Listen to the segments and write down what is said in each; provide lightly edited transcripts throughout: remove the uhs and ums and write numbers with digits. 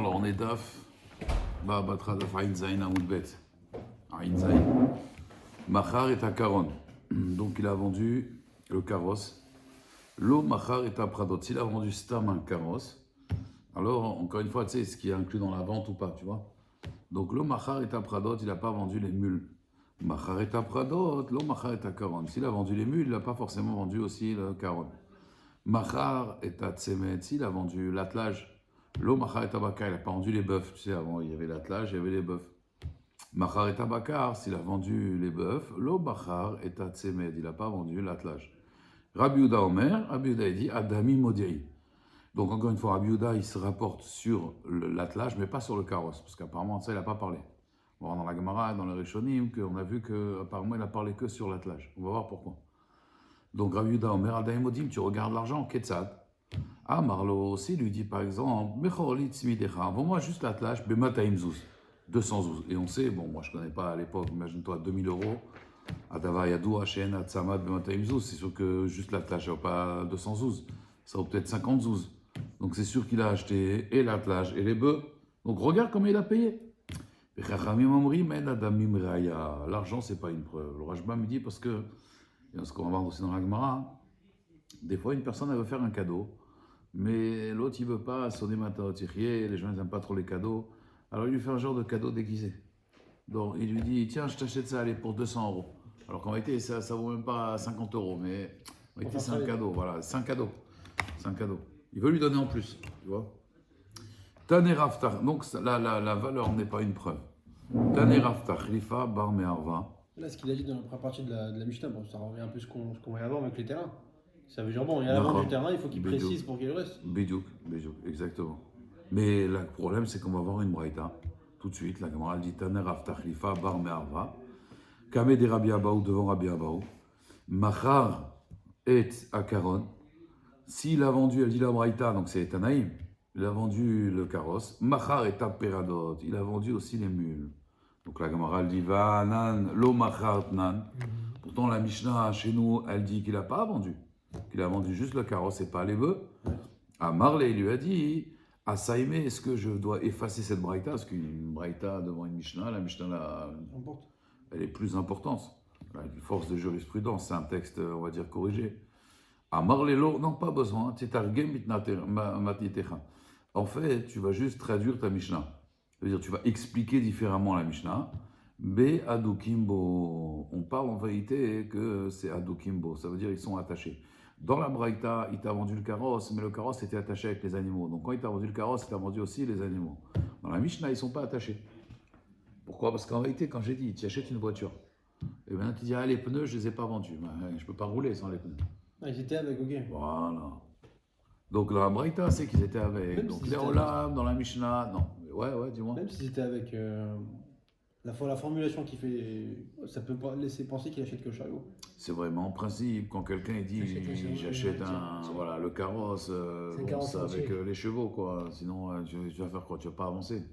Alors on est Daf, Batra Daf Ain Zain Amoud Bet. Ain Zain. Machar est à Caron. Donc il a vendu le carrosse. Lo Machar est à Pradot. S'il a vendu Stam un carrosse, alors encore une fois, tu sais ce qui est inclus dans la vente ou pas, tu vois. Donc Lo Machar est à Pradot, il n'a pas vendu les mules. Machar est à Pradot, Lo Machar est à Caron. S'il a vendu les mules, il n'a pas forcément vendu aussi le Caron. Machar est à Tsemet, s'il a vendu l'attelage. Lo Machar et Tabakar, il n'a pas vendu les bœufs. Tu sais, avant, il y avait l'attelage, il y avait les bœufs. Machar et Tabakar, s'il a vendu les bœufs. Lo Machar et Tsemed, il n'a pas vendu l'attelage. Rabbi Yehuda Omer, Rabbi Yehuda dit Adami Modiri. Donc, encore une fois, Rabbi Yehuda, il se rapporte sur l'attelage, mais pas sur le carrosse, parce qu'apparemment, ça, il n'a pas parlé. On va voir dans la Gemara, dans le Rishonim, qu'on a vu qu'apparemment, il n'a parlé que sur l'attelage. On va voir pourquoi. Donc, Rabbi Yehuda Omer, Adami Modim, tu regardes l'argent, Ketzad. Ah, Marlo aussi lui dit par exemple, Mechorlit Smidecha, vends-moi juste l'attelage, Bemataim Zouz, 200 zouz. Et on sait, bon, moi je ne connais pas à l'époque, imagine-toi, 2000 euros, Adava Yadou, Hachem, Atsamad, Bemataim Zouz, c'est sûr que juste l'attelage, ça vaut pas 200 zouz, ça vaut peut-être 50 zouz. Donc c'est sûr qu'il a acheté et l'attelage et les bœufs. Donc regarde comment il a payé. L'argent, c'est pas une preuve. Le Rajba me dit parce que, et ce qu'on va voir aussi dans la Gemara, des fois une personne elle veut faire un cadeau. Mais l'autre, il veut pas sonner Mataotichier, les gens n'aiment pas trop les cadeaux. Alors il lui fait un genre de cadeau déguisé. Donc il lui dit, tiens, je t'achète ça, allez, pour 200 euros. Alors qu'en réalité, ça vaut même pas 50 euros, mais en réalité, c'est un cadeau. Voilà, c'est un cadeau. C'est un cadeau. Il veut lui donner en plus, tu vois. Taner Raftar, donc la valeur n'est pas une preuve. Taner Raftar, Khalifa, Bar Me'arva. Là, ce qu'il a dit dans la première partie de la Mishnah, bon, ça revient un peu à ce qu'on va y avoir avec les terrains. Ça veut dire, bon, il y a la vente du terrain, il faut qu'il précise pour qu'il reste. Bédiouk, exactement. Mais le problème, c'est qu'on va voir une braïta. Tout de suite, la Gemara dit Taner Aftach Lifa Bar Me'arva. Kame de Rabbi Abaou devant Rabbi Abaou. Machar et Akaron. S'il a vendu, elle dit la braïta, donc c'est Tanaïm. Il a vendu le carrosse. Machar et Taperadot. Il a vendu aussi les mules. Donc la Gemara dit Va'anan lo Machar Tnan. Pourtant, la Mishnah chez nous, elle dit qu'il n'a pas vendu. Qu'il a vendu juste le carrosse et pas les bœufs. À Marley, il lui a dit à Saïmé, est-ce que je dois effacer cette braïta? Parce qu'une braïta devant une Mishnah, la Mishnah, elle est plus importante. Elle a une force de jurisprudence, c'est un texte, on va dire, corrigé. À Marley, non, pas besoin. En fait, tu vas juste traduire ta Mishnah. C'est-à-dire, tu vas expliquer différemment la Mishnah. B Adukimbo. On parle en vérité que c'est Adukimbo. Ça veut dire qu'ils sont attachés. Dans la Braïta, il t'a vendu le carrosse, mais le carrosse était attaché avec les animaux. Donc quand il t'a vendu le carrosse, il t'a vendu aussi les animaux. Dans la Mishnah, ils ne sont pas attachés. Pourquoi? Parce qu'en réalité, quand j'ai dit, tu achètes une voiture, et bien tu dis, ah, les pneus, je ne les ai pas vendus. Je ne peux pas rouler sans les pneus. Ah, ils étaient avec, ok. Voilà. Donc la Braïta, c'est qu'ils étaient avec. Même donc si les Olam, dans la Mishnah, non. Ouais, dis-moi. Même s'ils étaient avec la formulation qui fait, ça peut pas laisser penser qu'il achète que le chariot. C'est vraiment en principe, quand quelqu'un dit j'achète le carrosse, ça avec les chevaux, quoi. Sinon, tu vas faire quoi? Tu vas pas avancer.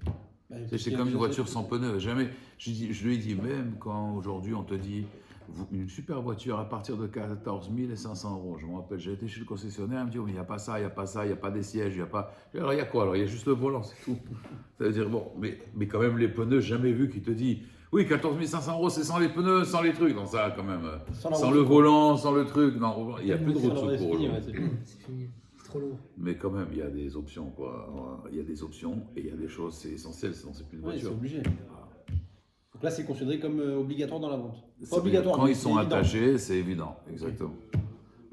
C'est comme une voiture sans pneus. Jamais. Je lui ai dit, même quand aujourd'hui on te dit une super voiture à partir de 14 500 euros. Je me rappelle, j'ai été chez le concessionnaire, il me dit, oh, mais il n'y a pas ça, il n'y a pas des sièges, il n'y a pas. Alors il y a quoi? Alors il y a juste le volant, c'est tout. C'est-à-dire, bon, mais quand même les pneus, jamais vu qui te dit, oui, 14 500 euros, c'est sans les pneus, sans les trucs. Non, ça, quand même. Sans le volant, sans le truc. Non, il n'y a plus de route de secours. C'est fini, c'est trop lourd. Mais quand même, il y a des options, quoi. Il y a des options et il y a des choses, c'est essentiel, sinon c'est plus de voiture. C'est obligé. Donc là, c'est considéré comme obligatoire dans la vente. Pas obligatoire. Quand ils sont attachés, c'est évident, exactement. Okay.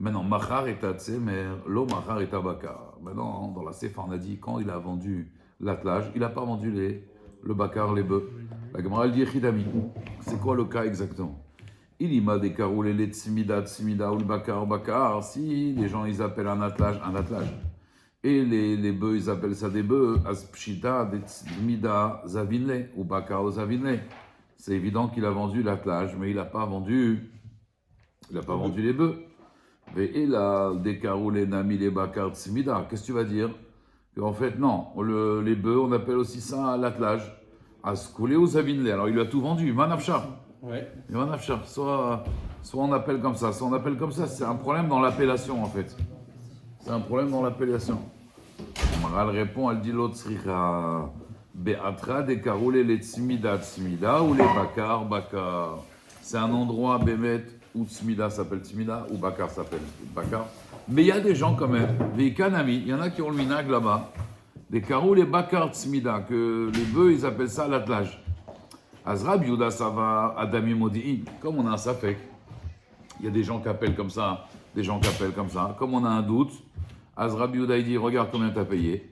Maintenant, Machar est à Tsemer, lo Machar est à Bakar. Maintenant, dans la Sefa, on a dit quand il a vendu l'attelage, il n'a pas vendu le Bakar, les bœufs. La Gemara dit Chidami. C'est quoi le cas exactement? Il y m'a des caroulés les Tsimida ou le Bakar. Si les gens ils appellent un attelage. Et les bœufs, ils appellent ça des bœufs, Aspshita, des Tsimida Zavinle ou Bakar Zavinle. C'est évident qu'il a vendu l'attelage, mais il n'a pas vendu les bœufs. Et là, des caroulés nami les Bakar Tsimida. Qu'est-ce que tu vas dire? En fait, non, les bœufs, on appelle aussi ça l'attelage. Askoulé ou Zavinle. Alors il lui a tout vendu, Manafchar. Ouais. Manafchar. Soit on appelle comme ça, soit on appelle comme ça. C'est un problème dans l'appellation en fait. C'est un problème dans l'appellation. Maral répond, elle dit l'autre sricha. Be'atra de karoule les tzmida tzmida ou les bakar bakar. C'est un endroit, Bémet, où tzmida s'appelle tzmida, ou bakar s'appelle bakar. Mais il y a des gens quand même, Veikanami, il y en a qui ont le minag là-bas, des karoule et bakar tzmida, que les bœufs, ils appellent ça l'attelage. Azrab Yuda Sava Adami Modi'in, comme on a un safek. Il y a des gens qui appellent comme ça, des gens qui appellent comme ça. Comme on a un doute, Azrab Yuda il dit regarde combien tu as payé.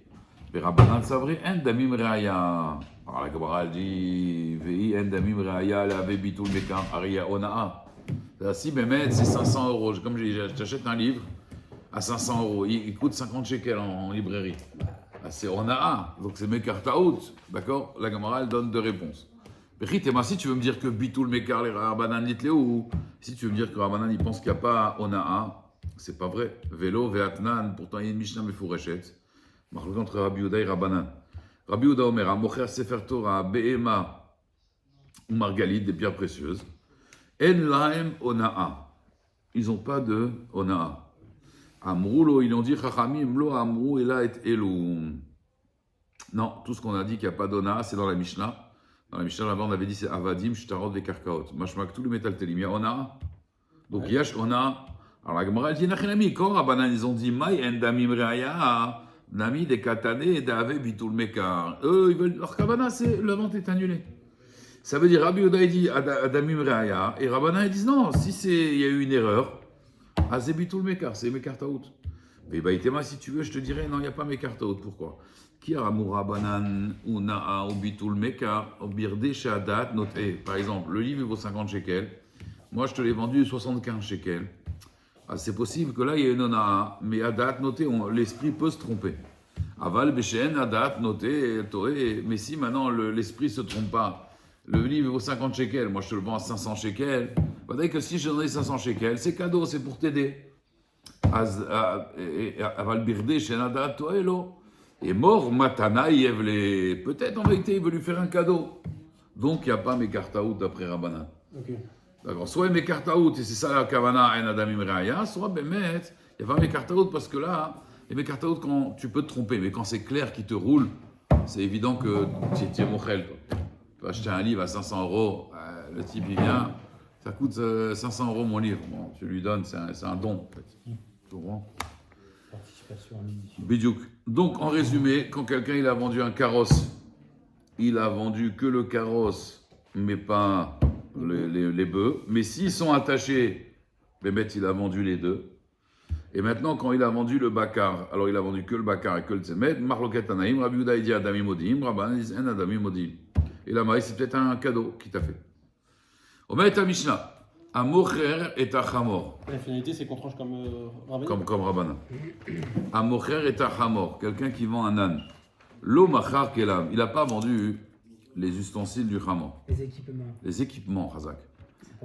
Rabbanan Savri, En Damim Reaya. Alors la Gemara elle dit Vei En Damim Reaya, la Bitul Mekar, Aria Onaa. Si Bémet, c'est 500 euros. Comme je dis, j'achète un livre à 500 euros. Il coûte 50 shekels en librairie. C'est Onaa, donc c'est Mekar Taout. D'accord. La Gemara elle donne deux réponses. Si tu veux me dire que Bitul Mekar, les Rabbanan Nitleu, ou si tu veux me dire que Rabbanan il pense qu'il n'y a pas Onaa, c'est pas vrai. Vélo, Veatnan, pourtant il y a une Mishnah Mefourechet. Marlouk entre Rabbi Yehuda et Rabbanan. Rabbi Yehuda Omer, Mocher Sefer Torah, Be'ema ou Margalit, des pierres précieuses. En Lahem Onaa. Ils n'ont pas de Onaa. Amroulo, ils ont dit Chachamim, Lo Amrou, Ela et Elum. Non, tout ce qu'on a dit qu'il n'y a pas d'Onaa, c'est dans la Mishnah. Dans la Mishnah, là-bas, on avait dit c'est Avadim, Shtarot, Vekarkaot. Mashmak, tous les métal télim. Il y a Onaa. Donc, Yash Onaa. Alors, la Gemara, elle dit Nachinami. Quand Rabbanan, ils ont dit Maï Endamim Reaya, Nami des Katané, Dave Bitul Mekar. Eux, ils veulent. Leur Kavana, c'est la vente est annulée. Ça veut dire Rabbi Yehuda, il dit Adamim Reaya. Et Rabbanan, ils disent non, si il y a eu une erreur, c'est Bitul Mekar, c'est Mekar Taout. Mais Baïtema, si tu veux, je te dirais non, il n'y a pas Mekar Taout. Pourquoi? Qui a Rabbanan ou Naa ou Bitul Mekar, ou Birde Shadat, noté. Par exemple, le livre il vaut 50 shekels. Moi, je te l'ai vendu 75 shekels. Ah, c'est possible que là, il y ait une Onaa, mais à date noté, l'esprit peut se tromper. Aval, Béchen, à date noté, mais si maintenant l'esprit ne se trompe pas, le livre vaut 50 shekels, moi je te le vends à 500 shekels, vous voyez que si je donne 500 shekels, c'est cadeau, c'est pour t'aider. Aval, Birde, Shen, Adat, Toelo. Et mort, Matana, Yevle. Peut-être en vérité, il veut lui faire un cadeau. Donc il n'y a pas mes cartaout d'après Rabbanan. Ok. D'accord. Soit mes cartaout, et c'est ça la kavana, en adamim reaya, soit Bémet, il n'y a pas mes cartaout parce que là, les mes cartaout, quand tu peux te tromper, mais quand c'est clair qu'il te roule, c'est évident que tu es mochel. Tu peux acheter un livre à 500 euros, le type il vient, ça coûte 500 euros mon livre. Bon, tu lui donnes, c'est un don en fait. Tu comprends? Participation en ligne. Bidjouk. Donc en résumé, quand quelqu'un il a vendu un carrosse, il a vendu que le carrosse, mais pas les bœufs. Mais s'ils sont attachés, Bémet il a vendu les deux. Et maintenant, quand il a vendu le bakar, alors il a vendu que le bakar et que le tzemet, Marloket Anaïm, Rabbi Yehuda il dit Adami Modim, Rabban dit En Adami Modim. Et la maïs, c'est peut-être un cadeau qu'il t'a fait. Omet à Mishnah, Amocher et Achamor. La finalité, c'est qu'on tranche comme Rabbanan. Comme Rabbanan. Amocher et Achamor, quelqu'un qui vend un âne. Lo Machar Kelam, il n'a pas vendu les ustensiles du Hamor. Les équipements. Les équipements, Hazak.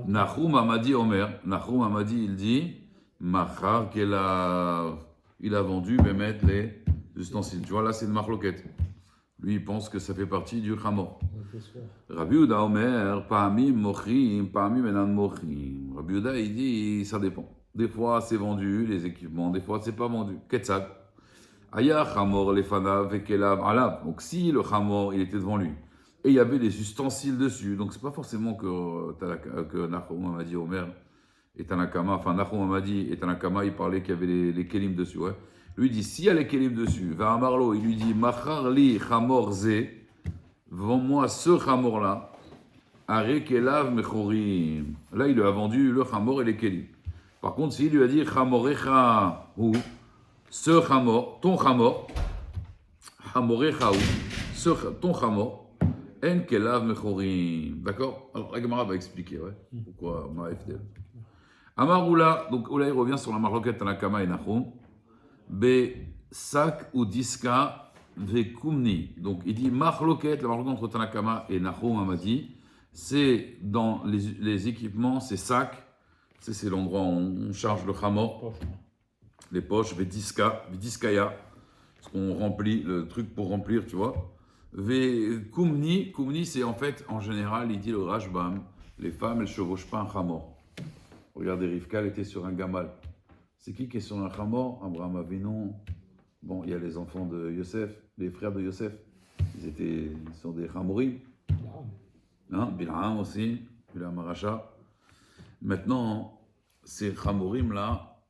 Nahum Amadi Omer, Nahum Amadi, il dit Machar Kelav. Il a vendu, mais mettre les ustensiles. Tu vois, là, c'est une marloquette. Lui, il pense que ça fait partie du Hamor. Rabbi Yehuda Omer, Pa'amim Mochrim, Pa'amim Enan Mochrim. Rabbi Yehuda, il dit ça dépend. Des fois, c'est vendu, les équipements, des fois, c'est pas vendu. Ketzad. Aya Hamor, Lefanav, Vekelav, Alav. Donc, si le Hamor, il était devant lui, et il y avait des ustensiles dessus. Donc, c'est pas forcément que Nahum Amadi Omer et Tanakama, enfin Nahum Amadi et Tanakama, il parlait qu'il y avait les kelim dessus. Ouais. Lui, il dit, s'il y a les kelim dessus, va à Marlo, il lui dit, Machar li chamor ze, vends-moi ce chamor-là, are kelav mechorim. Là, il lui a vendu le chamor et les kelim. Par contre, s'il lui a dit, chamorecha ou, ce chamor, ton chamor, chamorecha ou, ton chamor, En kelav mechorim. D'accord? Alors, la Gemara va expliquer, ouais, pourquoi on a FDL. Amar Oula, donc Oula, il revient sur la marloquette Tanakama et Nahum. Be sak ou diska ve kumni. Donc, il dit marloquette, la marloquette entre Tanakama et Nahum Amadi, c'est dans les équipements, c'est sac, c'est l'endroit où on charge le chamor, les poches, ve diskaya, ce qu'on remplit, le truc pour remplir, tu vois. Ve kumni, c'est en fait, en général, il dit le Rashbam, les femmes, elles ne chevauchent pas un chamor. Regardez, Rivka, elle était sur un gamal. C'est qui est sur un chamor? Abraham Avinu, Bon, il y a les enfants de Yosef, les frères de Yosef. Ils sont des Hamorim. Hein, Bilham aussi, Bilham Aracha. Maintenant, ces Hamorim là,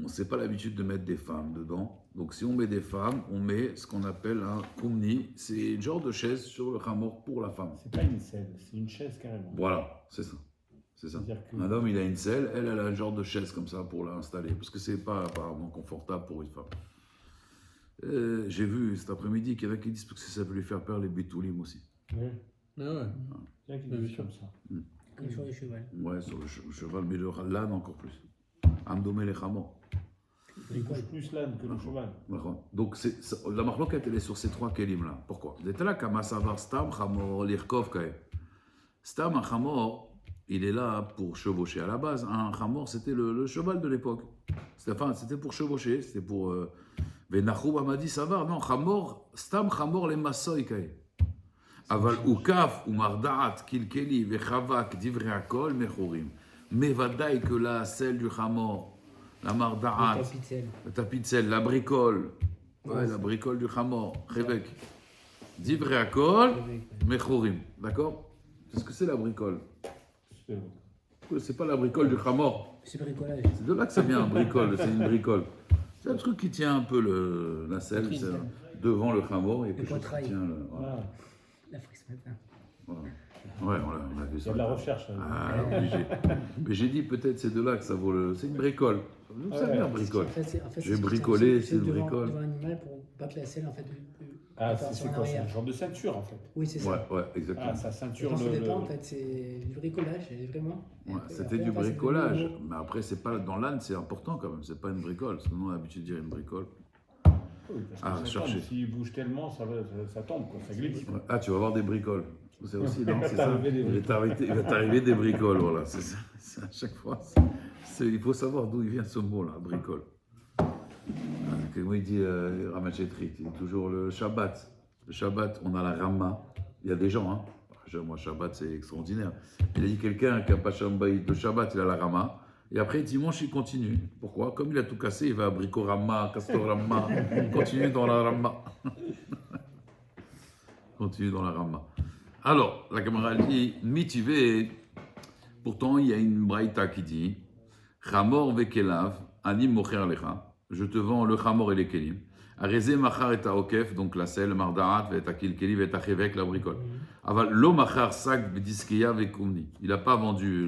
c'est pas l'habitude de mettre des femmes dedans. Donc si on met des femmes, on met ce qu'on appelle un kumni. C'est un genre de chaise sur le Hamor pour la femme. C'est pas une selle, c'est une chaise carrément. Voilà, c'est ça. C'est ça. C'est-à-dire que- Un homme, il a une selle, elle a un genre de chaise comme ça pour l'installer. Parce que c'est pas apparemment confortable pour une femme. J'ai vu cet après-midi qu'il y en a qui disent que ça peut lui faire peur les bitoulim aussi. Oui. Ah ouais. Il y en a qui disent comme ça. Comme sur les chevals. Ouais, sur le cheval, mais l'âne encore plus. Amdomé les Hamor. Il couche plus l'âne que le cheval. Donc la marloquette, elle est sur ces trois kelim là. Pourquoi? Stam Hamor Lirkov Kae. Stam un Hamor, il est là pour chevaucher. À la base, un Hamor, c'était le cheval de l'époque. C'était pour chevaucher, c'était pour. Venachoum m'a dit ça va, non, Hamor, Stam Hamor les Massoy Kae. Aval Ukaf, Umardaat, Kilkeli, Vechavak, Divrei Akol, Mechorim. Mais vadaï que là, celle du Hamor, la Mardaat, le tapitzel, la bricole, ouais, la bricole du Hamor, Revek. Divrei Akol, Mechorim. D'accord? Qu'est-ce que c'est la bricole? C'est pas la bricole du Hamor. C'est bricolage. C'est de là que ça vient, bricole, c'est une bricole. C'est un truc qui tient un peu la selle devant le Hamor. Il y a quelque chose qui tient le. Voilà. La frise ce matin. Voilà. Ouais, on a vu Il y ça. a de la recherche. Ah, obligé. Mais j'ai dit peut-être c'est de là que ça vaut le. C'est une bricole. D'où ça vient, bricole? J'ai bricolé, c'est une bricole. Devant l'animal pour pas que la selle en fait. Ah, c'est quoi? C'est un genre de ceinture en fait. Oui, c'est ça. Ouais, exactement. Ah, sa ceinture. Dans ce départ, en fait, c'est du bricolage, vraiment. Ouais, c'était du bricolage. Mais après, c'est pas dans l'âne, c'est important quand même. C'est pas une bricole. Parce que nous, on a l'habitude de dire une bricole. Oui, parce que ça chercher. tombe. S'il bouge tellement, ça tombe, quoi, ça glisse. Ouais. Ah, tu vas avoir des bricoles. C'est aussi, non, c'est ça. T'arriver des Il va t'arriver des bricoles, voilà. C'est ça. C'est à chaque fois. Il faut savoir d'où il vient ce mot-là, bricole. Comment il dit Ramachetrit? Il dit toujours le Shabbat. Le Shabbat, on a la Rama. Il y a des gens, hein. Moi, Shabbat, c'est extraordinaire. Il a dit quelqu'un qui n'a pas Shabbat, le Shabbat, il a la Rama. Et après, dimanche, il continue. Pourquoi? Comme il a tout cassé, il va à Bricorama, Castorama. Il continue dans la Rama. Continue dans la Rama. Alors, la camarade dit Mitivé. Pourtant, il y a une braïta qui dit Chamor vekelav, anim mocher lecha. Je te vends le chamor et les kelim. Arezé machar et okef, donc la selle, mardaat, et kilkeli, et chevek, la bricole. Aval lo machar sak vediskeya vekumni. Il n'a pas vendu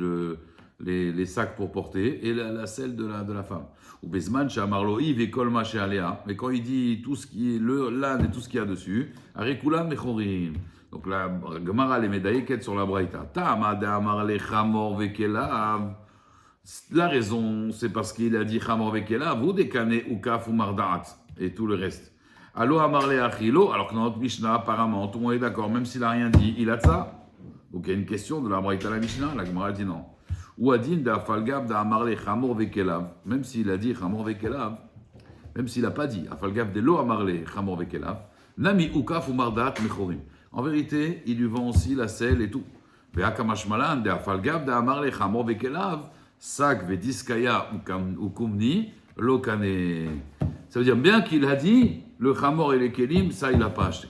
les sacs pour porter et la selle de la femme. Ou bezman shamarloi vekol ma shealea. Mais quand il dit tout ce qui est l'âne et tout ce qu'il y a dessus, arekulam mechorim. Donc la Gemara les médailles quête sur la braïta. Tama de amar le chamor vekelav. La raison, c'est parce qu'il a dit chamor vekelav, ou dekane ou kaf ou mardaat et tout le reste. Allo amar le achilo, alors que dans notre Mishnah, apparemment, tout le monde est d'accord, même s'il n'a rien dit, il a de ça. Donc il y a une question de la braïta la Mishnah, la Gemara dit non. Ou adin de afalgab de amar le chamor vekelav, même s'il a dit chamor vekelav, même s'il n'a pas dit afalgab de lo amar le chamor vekelav, nami ou kaf ou mardaat mechorim. En vérité, il lui vend aussi la selle et tout. Ve'akamashmalan de afalgab de amar le chamor vekelav, sak vediskaya ou kumni lo kane. Ça veut dire bien qu'il a dit le chamor et les kelim, ça il n'a pas acheté.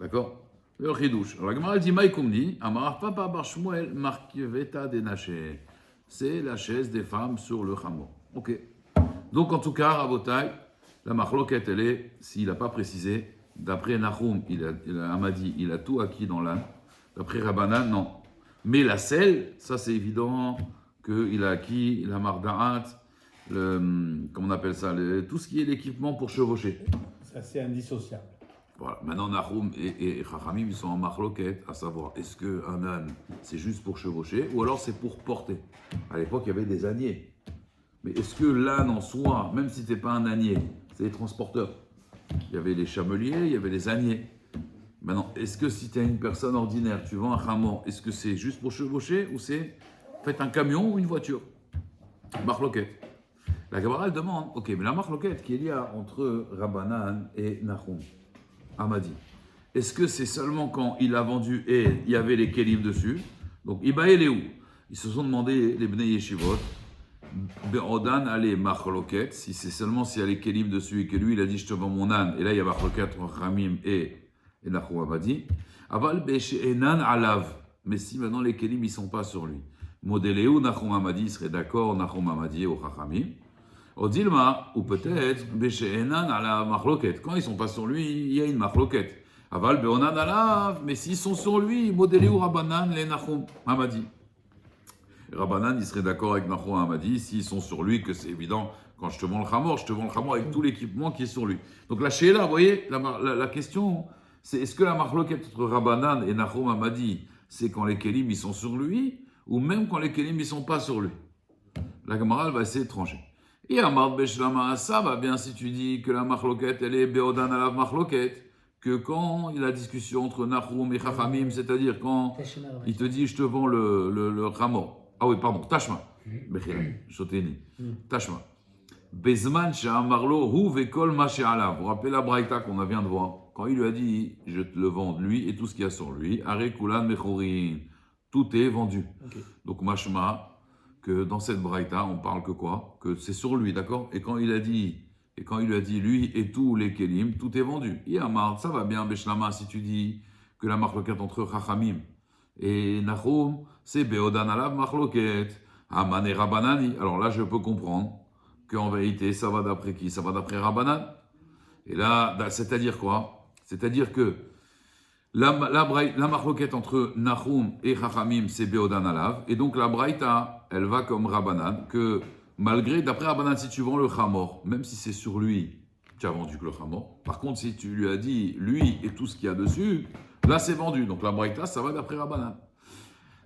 D'accord? Le chidouche. Alors la Gemara dit maï kumni, amar papa bar Shmuel markiveta denaché. C'est la chaise des femmes sur le chamor. Ok. Donc en tout cas, Rabotai, la marloquette elle est, s'il n'a pas précisé. D'après Nahum, Amadi, il a tout acquis dans l'âne. D'après Rabbanan, non. Mais la selle, ça c'est évident qu'il a acquis la mardaat, comment on appelle ça, tout ce qui est l'équipement pour chevaucher. Ça c'est indissociable. Voilà. Maintenant, Nahum et Chachamim, ils sont en marloquette, à savoir, est-ce qu'un âne, c'est juste pour chevaucher, ou alors c'est pour porter? À l'époque, il y avait des âniers. Mais est-ce que l'âne en soi, même si tu n'es pas un ânier, c'est des transporteurs? Il y avait les chameliers, il y avait les âniers. Maintenant, est-ce que si tu es une personne ordinaire, tu vends un chamor, est-ce que c'est juste pour chevaucher ou c'est fait un camion ou une voiture? Marloquette. La Gemara elle demande, ok, mais la marloquette qu'il y a entre Rabbanan et Nahum, Amadi, est-ce que c'est seulement quand il a vendu et il y avait les kelim dessus? Donc, Iba et Léou, ils se sont demandé, les Bnei Yeshivot, Be'odan allez machloket, si c'est seulement s'il y a les kelim dessus et que lui il a dit je te vends mon âne, et là il y a machloket entre Ramim et Nachum Amadi. Aval be'she'enan alav, mais si maintenant les kelim ils sont pas sur lui. Modéléou Nachum Amadi serait d'accord, Nachum Amadi au Chachamim. Odilma, ou peut-être be'she'enan alav machloket. Quand ils sont pas sur lui, il y a une machloket. Aval be'onan alav, mais s'ils sont sur lui, modéléou Rabbanan les Nachum Amadi. Rabbanan, il serait d'accord avec Nachum Hamadi s'ils sont sur lui, que c'est évident, quand je te vends le khamor avec tout l'équipement qui est sur lui. Donc la shéla, vous voyez, la question, c'est est-ce que la marloquette entre Rabbanan et Nachum Hamadi, c'est quand les kelim ils sont sur lui, ou même quand les kelim ils sont pas sur lui? La Gemara va essayer de trancher. Et Amar Beshlama, ça va bien si tu dis que la marloquette, elle est Beodan alav marloquette, que quand il y a la discussion entre Nachum et Chachamim, c'est-à-dire quand il te dit je te vends le khamor. Ah oui, pardon, Tashma. Choteni. Tashma. Bezman she'amarlo hu vekol ma she'alav. Vous vous rappelez la braïta qu'on vient de voir? Quand il lui a dit, je te le vends, lui et tout ce qu'il y a sur lui, are kulan mechorin. Tout est vendu. Okay. Donc, mashma, que dans cette braïta, on parle que quoi? Que c'est sur lui, d'accord? Et quand il lui a dit, lui et tous les kelim, tout est vendu. Yamar, ça va bien, Beshlama, si tu dis que la marloquette entre Chachamim et Nachum, c'est Beodan alav machloket, Haman et Rabbanani. Alors là, je peux comprendre qu'en vérité, ça va d'après qui? Ça va d'après Rabbanan. Et là, c'est-à-dire quoi? C'est-à-dire que la machloket entre Nachum et Chachamim, c'est Beodan alav. Et donc la braïta, elle va comme Rabbanan, que malgré, d'après Rabbanan, si tu vends le khamor, même si c'est sur lui, tu as vendu que le khamor. Par contre, si tu lui as dit, lui et tout ce qu'il y a dessus, là, c'est vendu. Donc, la braïta, ça va d'après Rabbanan.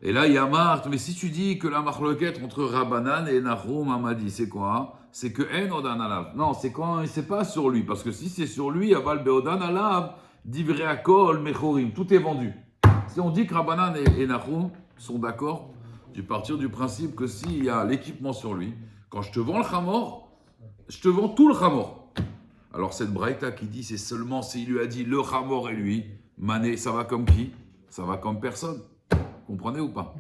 Et là, il y a Marthe. Mais si tu dis que la marloquette entre Rabbanan et Nachum Hamadi, c'est quoi? C'est que En Odan Alav. Non, c'est quand c'est pas sur lui. Parce que si c'est sur lui, Aval Beodan Alav, Divrei Akol, Mechorim. Tout est vendu. Si on dit que Rabbanan et Nachum sont d'accord, tu partir du principe que s'il y a l'équipement sur lui, quand je te vends le khamor, je te vends tout le khamor. Alors, cette braïta qui dit c'est seulement s'il lui a dit le khamor et lui, Mané, ça va comme qui? Ça va comme personne. Comprenez ou pas?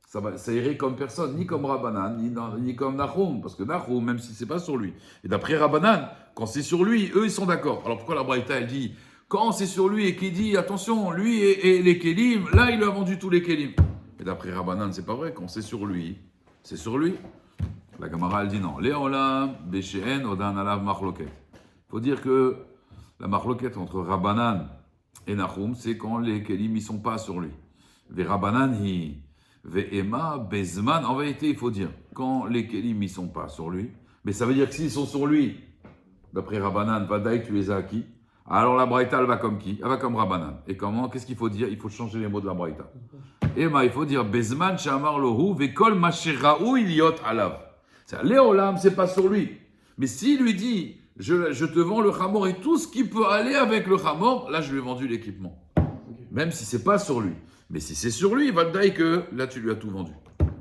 Ça irait comme personne, ni comme Rabbanan, ni comme Nachum. Parce que Nachum, même si c'est pas sur lui. Et d'après Rabbanan, quand c'est sur lui, eux, ils sont d'accord. Alors pourquoi la braïta, elle dit, quand c'est sur lui et qu'il dit, attention, lui et les kelim, là, il lui a vendu tous les kelim. Et d'après Rabbanan, c'est pas vrai. Quand c'est sur lui, c'est sur lui. La Gemara, elle dit non. Léolam, Béchéen, Odan, Alav, Machloket. Il faut dire que la Machloket entre Rabbanan et Nachum, c'est quand les kelim, ils sont pas sur lui. Ve Rabbanan, Ve'ema, Bezman. En vérité, il faut dire, quand les kelim, ils sont pas sur lui, mais ça veut dire que s'ils sont sur lui, d'après Rabbanan, Vadaï, tu les as acquis. Alors la braïta, elle va comme qui? Elle va comme Rabbanan. Et comment? Qu'est-ce qu'il faut dire? Il faut changer les mots de la braïta. Ema, il faut dire, Bezman, Shamar, Lohu, Ve'kol, Masheraou, Iliot, Alav. Léolam, c'est pas sur lui. Mais s'il lui dit, je te vends le khamor et tout ce qui peut aller avec le khamor, là, je lui ai vendu l'équipement. Même si c'est pas sur lui. Mais si c'est sur lui, il va te dire que là, tu lui as tout vendu.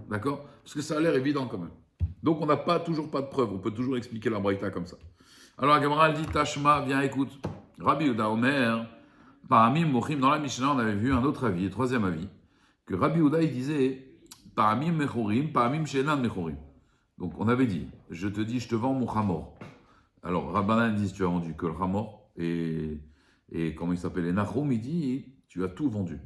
D'accord? Parce que ça a l'air évident quand même. Donc, on n'a toujours pas de preuve. On peut toujours expliquer la braïta comme ça. Alors, la Gemara, elle dit, Tashma, viens, écoute. Rabbi Yehuda Omer, Paramim Mochim, dans la Mishnah, on avait vu un autre avis, troisième avis, que Rabbi Yehuda, il disait, Paramim Mechorim, Paramim Shenan Mechorim. Donc, on avait dit, je te dis, je te vends mon khamor. Alors, Rabbanan dit, tu as vendu que le khamor. Et comment il s'appelle? Et Nachum, il dit, tu as tout vendu.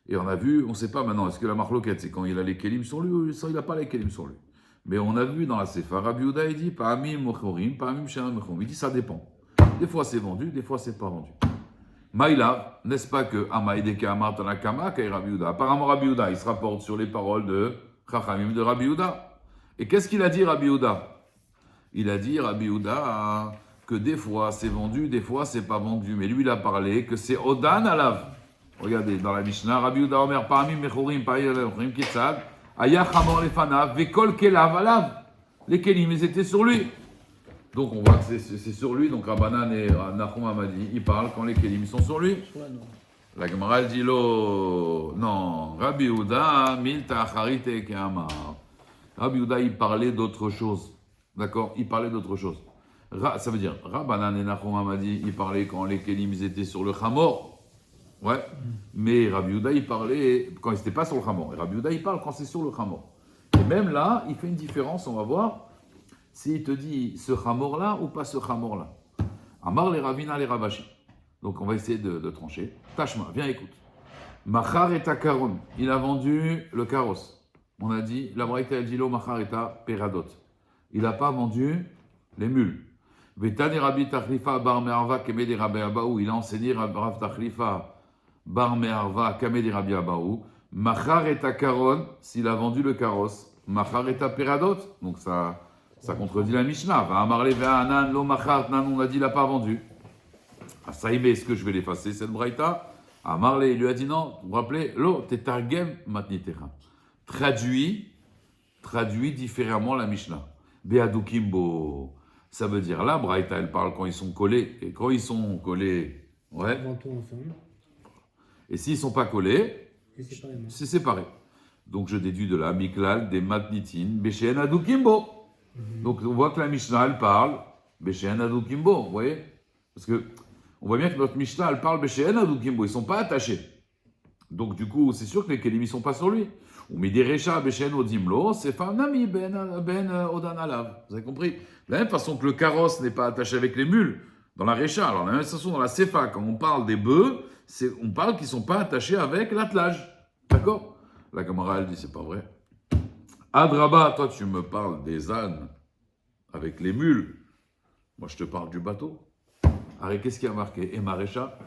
Et on a vu, on ne sait pas maintenant, est-ce que la marloquette, c'est quand il a les kelim sur lui ou il n'a pas les kelim sur lui. Mais on a vu dans la Sefa, Rabbi Yehuda, il dit, Pa'amim mochorim, Pa'amim shenan mochorim. Il dit, ça dépend. Des fois c'est vendu, des fois c'est pas vendu. Maïla, n'est-ce pas que Amaïdeke Amar Tanakama, Kay Rabbi Yehuda. Apparemment, Rabbi Yehuda, il se rapporte sur les paroles de Chachamim de Rabbi Yehuda. Et qu'est-ce qu'il a dit, Rabbi Yehuda? Il a dit, Rabbi Yehuda, que des fois c'est vendu, des fois c'est pas vendu. Mais lui, il a parlé que c'est Odan Alav. Regardez, dans la Mishnah, Rabbi Yehuda Omer, Paramim Mechorim, Paramim Kitzad, Aya Chamor Lefanav, Vekol Kelav Alav. Les kelim, ils étaient sur lui. Donc on voit que c'est sur lui. Donc Rabbanan et Nachum Hamadi, ils parlent quand les kelim sont sur lui. La Gemara dit non, Rabbi Yehuda, Milta Acharite Keamar. Rabbi Yehuda, il parlait d'autre chose. D'accord? Il parlait d'autre chose. Ça veut dire, Rabbanan et Nachum Hamadi, ils parlaient quand les kelim, ils étaient sur le Chamor. Ouais, mais Rabbi Yehuda, il parlait quand il n'était pas sur le khamor. Et Rabbi Yehuda, il parle quand c'est sur le khamor. Et Même là, il fait une différence, on va voir, s'il te dit ce Hamor-là ou pas ce Hamor-là. Amar les Ravina les Ravashi. Donc on va essayer de trancher. Tashma, viens écoute. Machar et Karon, il a vendu le carrosse. On a dit, la Braïta el Dilo Machar et Peradot. Il n'a pas vendu les mules. Vetani Rabbi Tachlifa Bar Me'arva Kamedi Rabbi Abaou. Il a enseigné Rav Tachlifa Bar Me'arva Kamedi Rabbi Abaou. Machar et Karon, s'il a vendu le carrosse. Machar et Peradot. Donc ça contredit la Mishnah. Va amarle ve'anan lo machar nan, on a dit il n'a pas vendu. Ah, ça y est, est-ce que je vais l'effacer cette braïta? Amarle, il lui a dit non. Vous vous rappelez? Lo tetargem matnitecha. Traduit différemment la Mishnah. Be'adukimbo. Ça veut dire là, braïta, elle parle quand ils sont collés. Et quand ils sont collés, ouais. Avant tout ensemble. Et s'ils ne sont pas collés, Et séparément. c'est séparé. Donc je déduis de là, miklal, des matnitin, beshen adukimbo. Donc on voit que la Mishnah, elle parle Beshen Adukimbo, vous voyez? Parce que on voit bien que notre Mishnah, elle parle Beshen Adukimbo, ils ne sont pas attachés. Donc du coup, c'est sûr que les kelim, ils ne sont pas sur lui. Ou Miderecha Beshen Odimlo, c'est Fanami Ben Odan Alav. Vous avez compris? De la même façon que le carrosse n'est pas attaché avec les mules dans la Recha. Alors de la même façon, dans la Sefa, quand on parle des bœufs, on parle qu'ils ne sont pas attachés avec l'attelage. D'accord? La Gemara, elle dit c'est pas vrai. Adraba, toi tu me parles des ânes avec les mules. Moi je te parle du bateau. Arrête, qu'est-ce qu'il y a marqué? Et Marécha,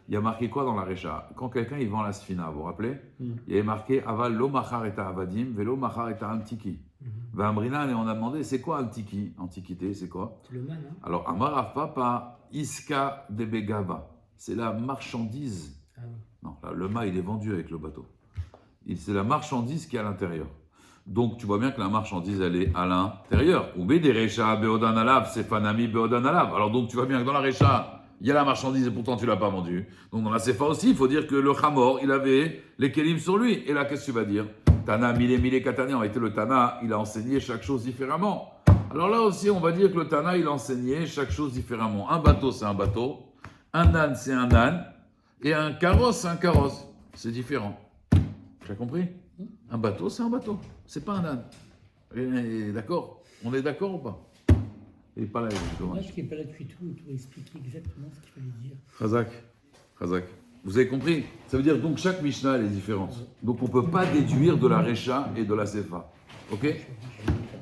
il y a marqué quoi dans la Recha? Quand quelqu'un il vend la sfina, vous vous rappelez? Il y avait marqué Aval lo machar et avadim, velo machar et antiki. Vambrina, et on a demandé c'est quoi antiki? Antiquité, c'est quoi? C'est le man, hein? Alors Amar Papa Iska de Begava. C'est la marchandise. Ah oui. Non, là, le mât il est vendu avec le bateau. C'est la marchandise qui est à l'intérieur. Donc, tu vois bien que la marchandise, elle est à l'intérieur. Ou Bederecha Beodan Alav, c'est Fanami Beodan Alav. Alors, donc, tu vois bien que dans la Recha, il y a la marchandise et pourtant tu ne l'as pas vendue. Donc, dans la Sefa aussi, il faut dire que le Hamor, il avait les Kelim sur lui. Et là, qu'est-ce que tu vas dire? Tana, Mile, Katane. En réalité, le Tana, il a enseigné chaque chose différemment. Alors là aussi, on va dire que le Tana, il a enseigné chaque chose différemment. Un bateau, c'est un bateau. Un âne, c'est un âne. Et un carrosse, c'est un carrosse. C'est différent. Tu as compris? Un bateau, c'est un bateau. C'est pas un âne. D'accord? On est d'accord ou pas? Il n'est pas là, il est Moi, dommage. je n'ai pas là depuis tout pour expliquer exactement ce qu'il fallait dire. Khazak. Vous avez compris? Ça veut dire donc chaque Mishnah elle est différente. Donc on ne peut pas déduire de la Recha et de la Sefa. Ok?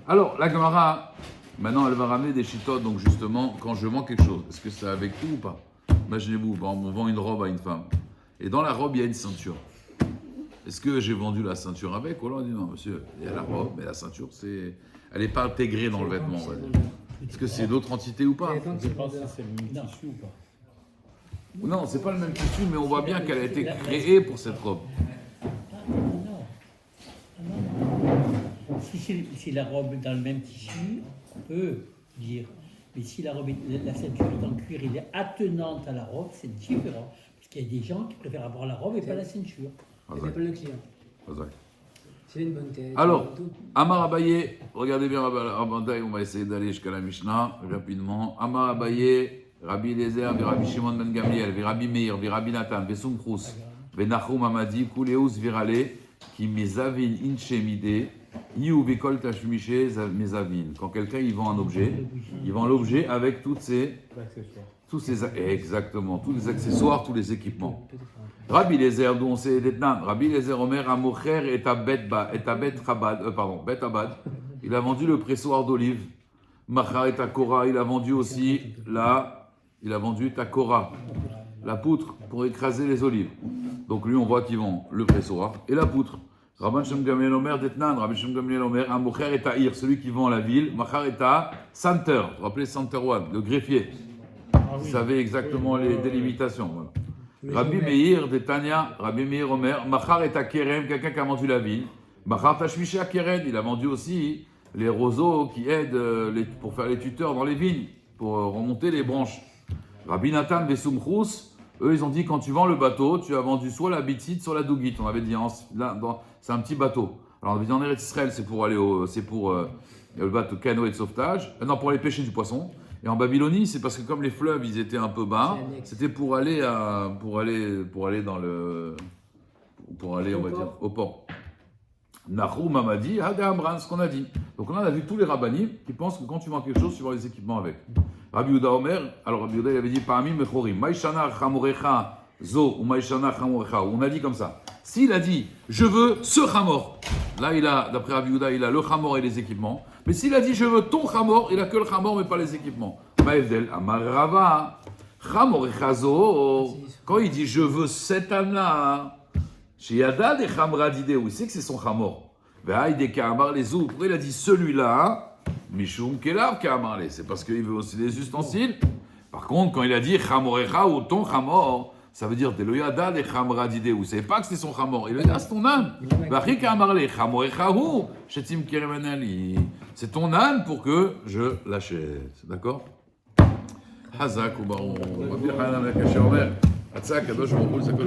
Alors, la Gemara, maintenant elle va ramener des chitotes, donc justement, quand je vends quelque chose, est-ce que c'est avec tout ou pas? Imaginez-vous, on vend une robe à une femme. Et dans la robe, il y a une ceinture. Est-ce que j'ai vendu la ceinture avec? Ou là, on dit non, monsieur, il y a la robe, mais la ceinture, elle n'est pas intégrée dans le vêtement. On va dire. Est-ce que c'est d'autre entité ou pas? Je pense que c'est le même tissu ou pas. Non, c'est pas le même tissu, mais on voit bien qu'elle a été créée pour cette robe. Non. Si la robe est dans le même tissu, on peut dire. Mais si la robe, la ceinture est en cuir, il est attenante à la robe, c'est différent. Parce qu'il y a des gens qui préfèrent avoir la robe et pas la ceinture. Ça s'appelle le client. Khazak. C'est une bonne tête. Alors, Amar Abaye, regardez bien Rabbi, on va essayer d'aller jusqu'à la Mishnah rapidement. Amar Abaye, Rabbi Eliezer, Rabbi Shimon ben Gamliel, Rabbi Meir, Rabbi Nathan, Sumchrus, Nachum Amadi, Kuleus Virale, qui mezavin inchemide, Iou Vikol Tashmiche mezavin. Quand quelqu'un il vend un objet, il vend l'objet avec toutes ses. Exactement, tous les accessoires, tous les équipements. Rabbi Eliezer, dont c'est d'Etnan, Rabbi Eliezer Omer Amocher et Bet Abad, il a vendu le pressoir d'olive. Machar et Takora, il a vendu aussi Takora, la poutre pour écraser les olives. Donc lui, on voit qu'il vend le pressoir et la poutre. Rabban Shem Gamliel Omer d'Etnan, Rabbi Shem Gamliel Omer Amocher et Taïr, celui qui vend la ville. Machar et Santer, vous vous rappelez Santer One, le greffier. Vous savez exactement les délimitations. Voilà. Rabbi Meir de Tanya, Rabbi Meir Omer, Machar et Kerem, quelqu'un qui a vendu la ville. Machar Tashmiché Keren, il a vendu aussi les roseaux qui aident pour faire les tuteurs dans les vignes, pour remonter les branches. Rabbi Nathan Vesumchrus, eux ils ont dit quand tu vends le bateau, tu as vendu soit la bitzit, soit la dougit. On avait dit, c'est un petit bateau. Alors on avait dit en Eretz Israël, c'est pour le bateau canoë de sauvetage, pour aller pêcher du poisson. Et en Babylonie, c'est parce que comme les fleuves, ils étaient un peu bas, c'était pour aller on va dire, au port. Nahum Mamadi, Hade Amran, ce qu'on a dit. Donc là, on a vu tous les rabbanim qui pensent que quand tu vends quelque chose, tu vends les équipements avec. Rabbi Yehuda Omer, alors Rabbi Yehuda il avait dit Parmi Mechorim, Maïshana Chamorecha Zo ou Maïshana Chamorecha. On a dit comme ça. S'il a dit je veux ce Chamor, là il a, d'après Rabbi Yehuda, il a le Chamor et les équipements. Mais s'il a dit je veux ton Chamor, il a que le Chamor mais pas les équipements. Maïvdel, Amar Rava, Chamorecha Zo. Quand il dit je veux cet âne-là, chez Yada des Chamra d'idée, il sait que c'est son Chamor. Ve'aïde Ka'amar les ou. Pourquoi il a dit celui-là? Mishum Kelav Ka'amar les. C'est parce qu'il veut aussi des ustensiles. Par contre, quand il a dit Chamorecha ou ton Chamor, ça veut dire Delo Yada des Chamra d'idée. Vous ne savez pas que c'est son Chamor. Il veut dire c'est ton âne. Ve'achi Ka'amar les. Chamorecha ou Shetim Keremanali. C'est ton âne pour que je l'achète. D'accord? Hazak ou Baron. Rabbi Hanan Akash Omer. Hatzak, Kadosh Baruch Hu,